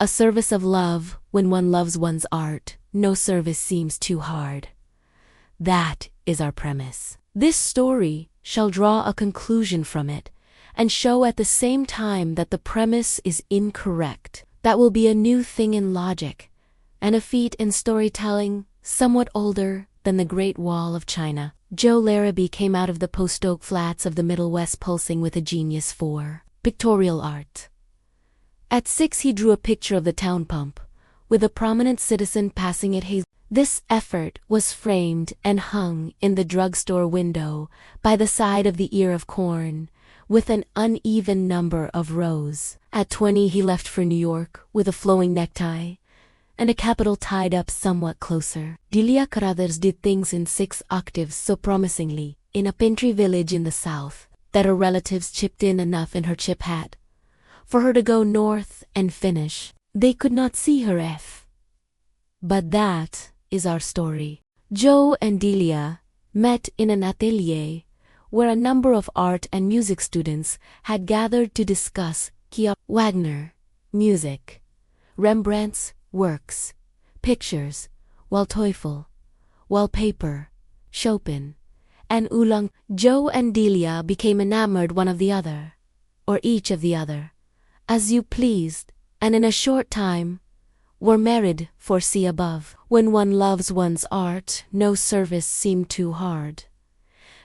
A service of love. When one loves one's art, no service seems too hard. That is our premise. This story shall draw a conclusion from it, and show at the same time that the premise is incorrect. That will be a new thing in logic, and a feat in storytelling somewhat older than the Great Wall of China. Joe Larrabee came out of the post-oak flats of the Middle West pulsing with a genius for pictorial art. At 6 he drew a picture of the town pump, with a prominent citizen passing it hazily. This effort was framed and hung in the drugstore window by the side of the ear of corn, with an uneven number of rows. At 20 he left for New York with a flowing necktie and a capital tied up somewhat closer. Delia Carruthers did things in 6 octaves so promisingly in a country village in the South that her relatives chipped in enough in her chip hat for her to go north and finish. They could not see her F. But that is our story. Joe and Delia met in an atelier where a number of art and music students had gathered to discuss Wagner, music, Rembrandt's works, pictures, Waldteufel, wallpaper, Chopin, and Oolong. Joe and Delia became enamored one of the other, or each of the other, as you pleased, and in a short time were married. For see above. When one loves one's art, no service seemed too hard.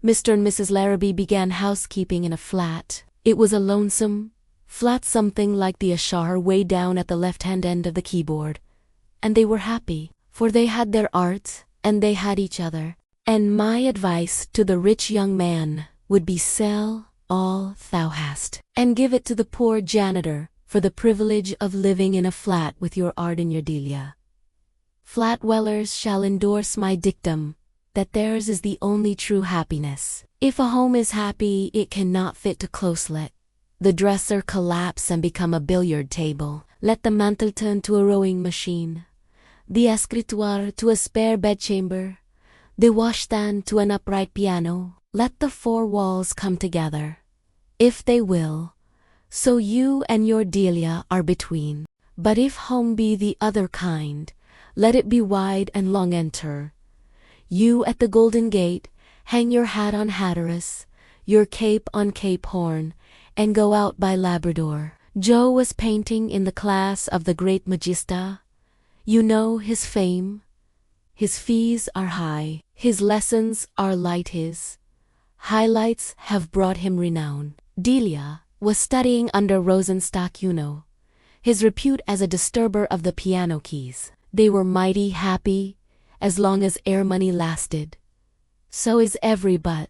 Mr. and Mrs. Larrabee began housekeeping in a flat. It was a lonesome flat, something like the Ashar way down at the left-hand end of the keyboard. And they were happy, for they had their art, and they had each other. And my advice to the rich young man would be sell all thou hast, and give it to the poor janitor for the privilege of living in a flat with your art and your Delia. Flat dwellers shall endorse my dictum, that theirs is the only true happiness. If a home is happy, it cannot fit to close-let. The dresser collapse and become a billiard table. Let the mantel turn to a rowing machine, the escritoire to a spare bedchamber, the washstand to an upright piano. Let the 4 walls come together, if they will, so you and your Delia are between. But if home be the other kind, let it be wide and long. Enter you at the Golden Gate, hang your hat on Hatteras, your cape on Cape Horn, and go out by Labrador. Joe was painting in the class of the great Magista. You know his fame. His fees are high, his lessons are light. His highlights have brought him renown. Delia was studying under Rosenstock. You know his repute as a disturber of the piano keys. They were mighty happy as long as air money lasted. So is every, but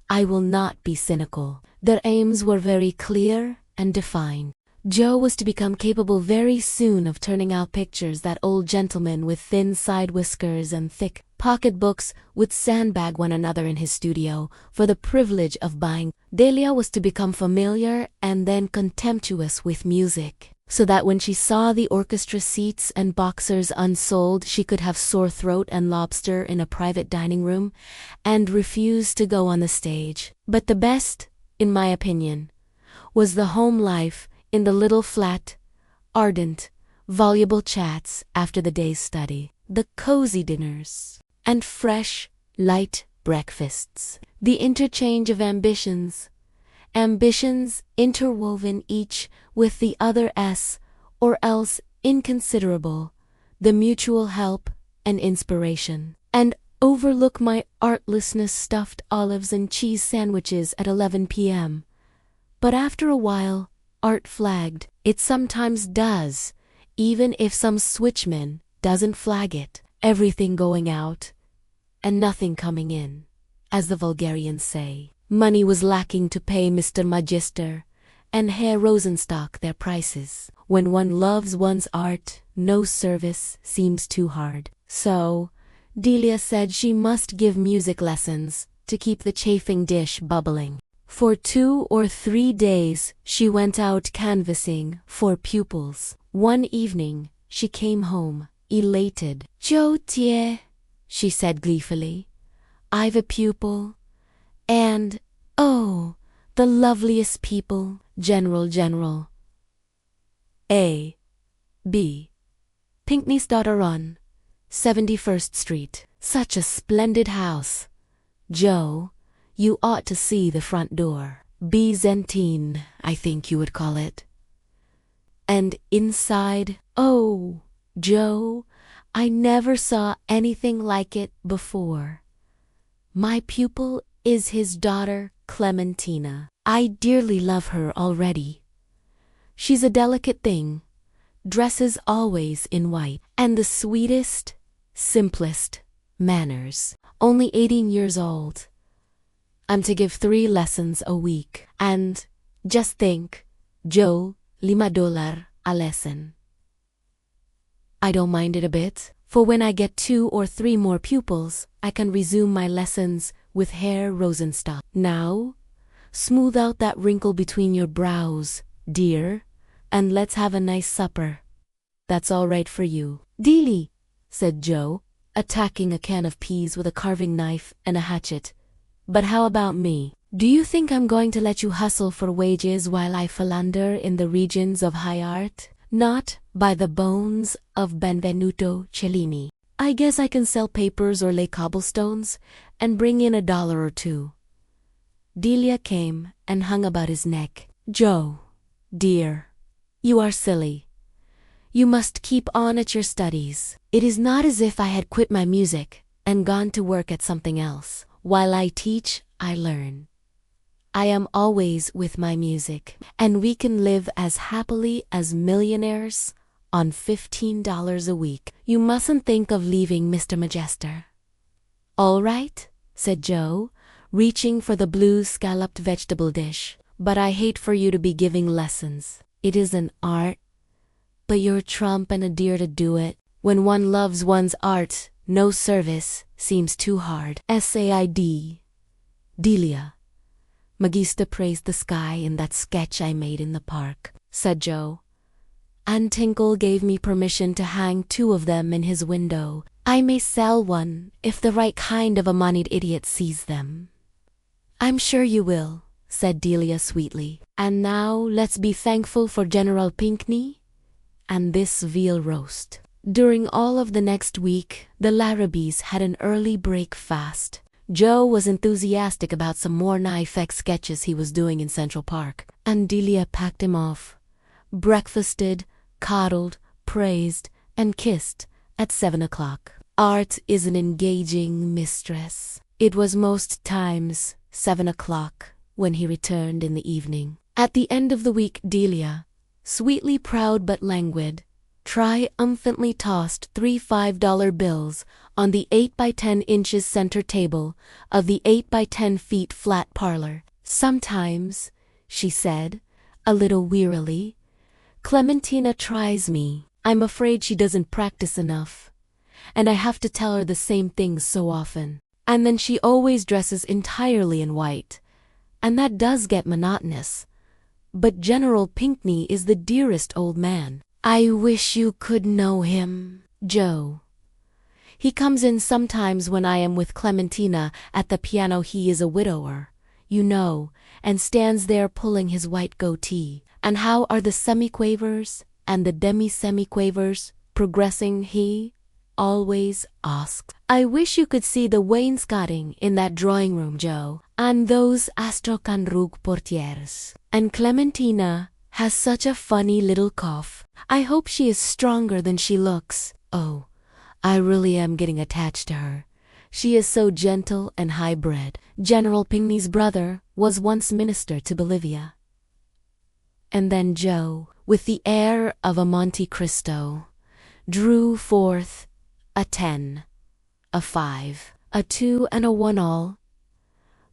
I will not be cynical. Their aims were very clear and defined. Joe was to become capable very soon of turning out pictures that old gentlemen with thin side whiskers and thick pocketbooks would sandbag one another in his studio for the privilege of buying. Delia was to become familiar and then contemptuous with music, so that when she saw the orchestra seats and boxers unsold, she could have sore throat and lobster in a private dining room and refuse to go on the stage. But the best, in my opinion, was the home life in the little flat, ardent, voluble chats after the day's study, the cozy dinners, and fresh, light breakfasts, the interchange of ambitions interwoven each with the other or else inconsiderable, the mutual help and inspiration. And overlook my artlessness, stuffed olives and cheese sandwiches at 11 p.m. But after a while, art flagged. It sometimes does, even if some switchman doesn't flag it. Everything going out and nothing coming in, as the vulgarians say. Money was lacking to pay Mr. Magister and Herr Rosenstock their prices. When one loves one's art, no service seems too hard. So, Delia said she must give music lessons to keep the chafing dish bubbling. For 2 or 3 days, she went out canvassing for pupils. One evening, she came home, elated. "Joe, dear," she said gleefully, "I've a pupil. And, oh, the loveliest people. General. B. Pinkney's daughter on 71st Street. Such a splendid house. Joe, you ought to see the front door. Byzantine, I think you would call it. And inside, oh, Joe, I never saw anything like it before. My pupil is his daughter, Clementina. I dearly love her already. She's a delicate thing, dresses always in white, and the sweetest, simplest manners. Only 18 years old. I'm to give 3 lessons a week, and, just think, Joe, $5 a lesson. I don't mind it a bit, for when I get 2 or 3 more pupils, I can resume my lessons with Herr Rosenstock. Now, smooth out that wrinkle between your brows, dear, and let's have a nice supper. That's all right for you. Delia, said Joe, attacking a can of peas with a carving knife and a hatchet. But how about me? Do you think I'm going to let you hustle for wages while I philander in the regions of high art? Not by the bones of Benvenuto Cellini. I guess I can sell papers or lay cobblestones and bring in $1 or 2. Delia came and hung about his neck. Joe, dear, you are silly. You must keep on at your studies. It is not as if I had quit my music and gone to work at something else. While I teach, I learn. I am always with my music, and we can live as happily as millionaires on $15 a week. You mustn't think of leaving Mr. Majester. All right, said Joe, reaching for the blue scalloped vegetable dish. But I hate for you to be giving lessons. It is an art, but you're a trump and a dear to do it. When one loves one's art, no service seems too hard. SAID. Delia. Magister praised the sky in that sketch I made in the park, said Joe. And Tinkle gave me permission to hang 2 of them in his window. I may sell one if the right kind of a moneyed idiot sees them. I'm sure you will, said Delia sweetly. And now let's be thankful for General Pinkney and this veal roast. During all of the next week, the Larrabees had an early break fast. Joe was enthusiastic about some more knife-edge sketches he was doing in Central Park, and Delia packed him off, breakfasted, coddled, praised, and kissed at 7 o'clock. Art is an engaging mistress. It was most times 7 o'clock when he returned in the evening. At the end of the week, Delia, sweetly proud but languid, triumphantly tossed 3 $5 bills on the 8 by 10 inches center table of the 8 by 10 feet flat parlor. Sometimes, she said, a little wearily, Clementina tries me. I'm afraid she doesn't practice enough, and I have to tell her the same things so often. And then she always dresses entirely in white, and that does get monotonous. But General Pinkney is the dearest old man. I wish you could know him, Joe. He comes in sometimes when I am with Clementina at the piano. He is a widower, you know, and stands there pulling his white goatee. And how are the semiquavers and the demi-semiquavers progressing, he always asks. I wish you could see the wainscoting in that drawing room, Joe, and those Astrocanrug portieres. And Clementina has such a funny little cough. I hope she is stronger than she looks. Oh, I really am getting attached to her. She is so gentle and high-bred. General Pinkney's brother was once minister to Bolivia. And then Joe, with the air of a Monte Cristo, drew forth a 10, a 5, a 2, and a 1 all.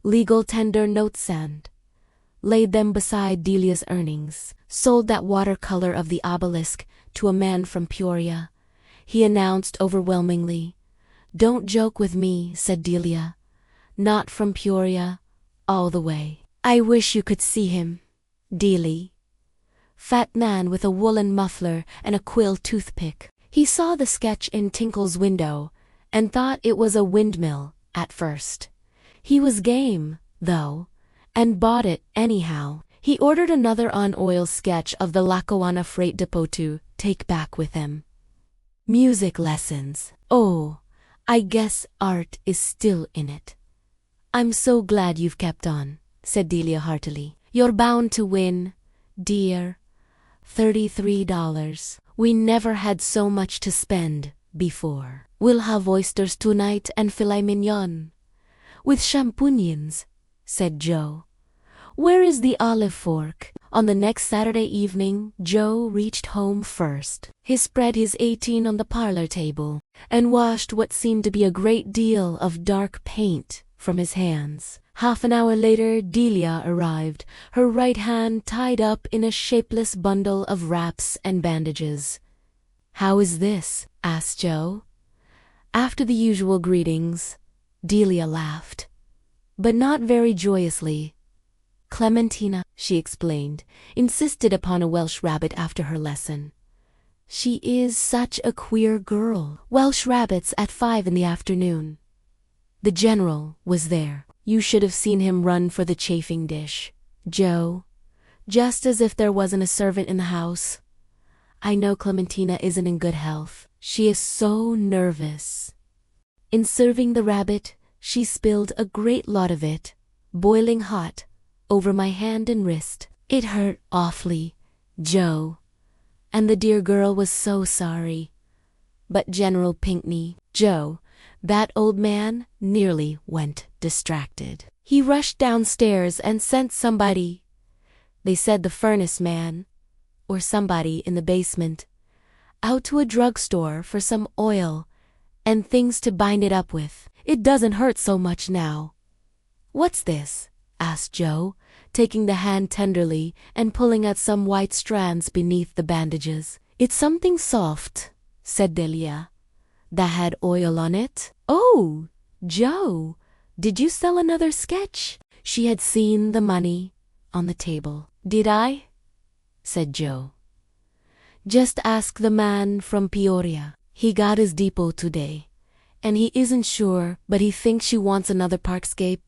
Legal tender notes and laid them beside Delia's earnings, sold that watercolor of the obelisk to a man from Peoria. He announced overwhelmingly. Don't joke with me, said Delia. Not from Peoria, all the way. I wish you could see him, Delia. Fat man with a woolen muffler and a quill toothpick. He saw the sketch in Tinkle's window and thought it was a windmill at first. He was game, though, and bought it anyhow. He ordered another on-oil sketch of the Lackawanna freight depot to take back with him. Music lessons. Oh, I guess art is still in it. I'm so glad you've kept on, said Delia heartily. You're bound to win, dear. $33. We never had so much to spend before. We'll have oysters tonight and filet mignon. With champignons, said Joe. Where is the olive fork? On the next Saturday evening, Joe reached home first. He spread his 18 on the parlor table and washed what seemed to be a great deal of dark paint from his hands. Half an hour later, Delia arrived, her right hand tied up in a shapeless bundle of wraps and bandages. How is this? Asked Joe. After the usual greetings, Delia laughed, but not very joyously. Clementina, she explained, insisted upon a Welsh rabbit after her lesson. She is such a queer girl. Welsh rabbits at 5 in the afternoon. The general was there. You should have seen him run for the chafing dish, Joe. Just as if there wasn't a servant in the house. I know Clementina isn't in good health. She is so nervous. In serving the rabbit, she spilled a great lot of it, boiling hot, over my hand and wrist. It hurt awfully, Joe. And the dear girl was so sorry. But General Pinckney, Joe, that old man, nearly went distracted. He rushed downstairs and sent somebody, they said the furnace man, or somebody in the basement, out to a drugstore for some oil and things to bind it up with. It doesn't hurt so much now. What's this? Asked Joe, taking the hand tenderly and pulling at some white strands beneath the bandages. It's something soft, said Delia. That had oil on it? Oh, Joe, did you sell another sketch? She had seen the money on the table. Did I? Said Joe. Just ask the man from Peoria. He got his depot today, and he isn't sure, but he thinks she wants another parkscape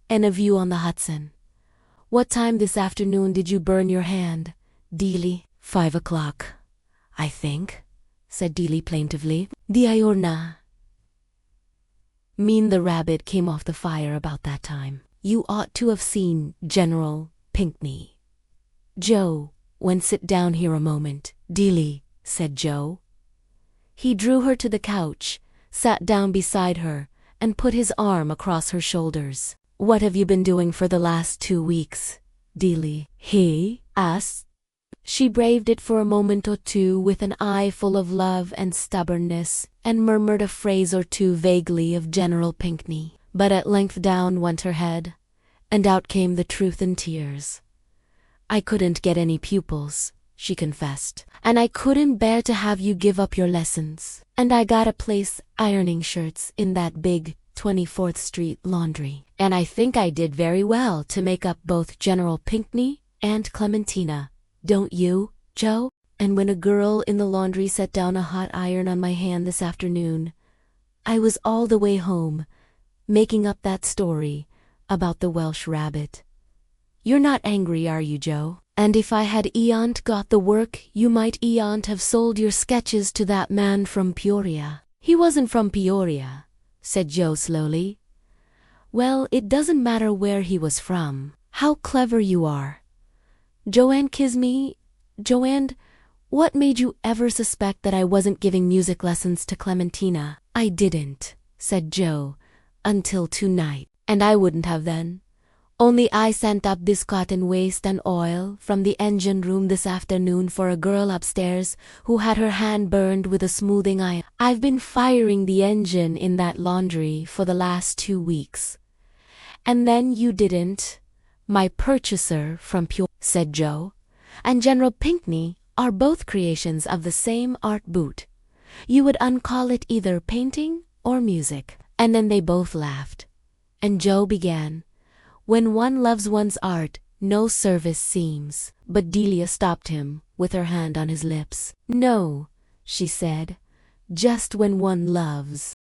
and a view on the Hudson. What time this afternoon did you burn your hand, Delia? 5 o'clock, I think, said Delia plaintively. The Iorna. Mean the rabbit came off the fire about that time. You ought to have seen General Pinckney. Joe, when sit down here a moment, Delia, said Joe. He drew her to the couch, sat down beside her, and put his arm across her shoulders. What have you been doing for the last 2 weeks, Delia? He asked. She braved it for a moment or two with an eye full of love and stubbornness, and murmured a phrase or two vaguely of General Pinckney. But at length down went her head, and out came the truth in tears. I couldn't get any pupils, she confessed, and I couldn't bear to have you give up your lessons. And I got a place ironing shirts in that big 24th Street laundry. And I think I did very well to make up both General Pinckney and Clementina. Don't you, Joe? And when a girl in the laundry set down a hot iron on my hand this afternoon, I was all the way home, making up that story about the Welsh rabbit. You're not angry, are you, Joe? And if I had got the work, you might have sold your sketches to that man from Peoria. He wasn't from Peoria, said Joe slowly. Well, it doesn't matter where he was from. How clever you are. Joanne Kisme, Joanne, what made you ever suspect that I wasn't giving music lessons to Clementina? I didn't, said Joe, until tonight. And I wouldn't have then. Only I sent up this cotton waste and oil from the engine room this afternoon for a girl upstairs who had her hand burned with a smoothing iron. I've been firing the engine in that laundry for the last 2 weeks. And then you didn't. My purchaser from Peoria, said Joe, and General Pinckney are both creations of the same art boot. You would uncall it either painting or music. And then they both laughed. And Joe began. When one loves one's art, no service seems. But Delia stopped him, with her hand on his lips. No, she said, just when one loves.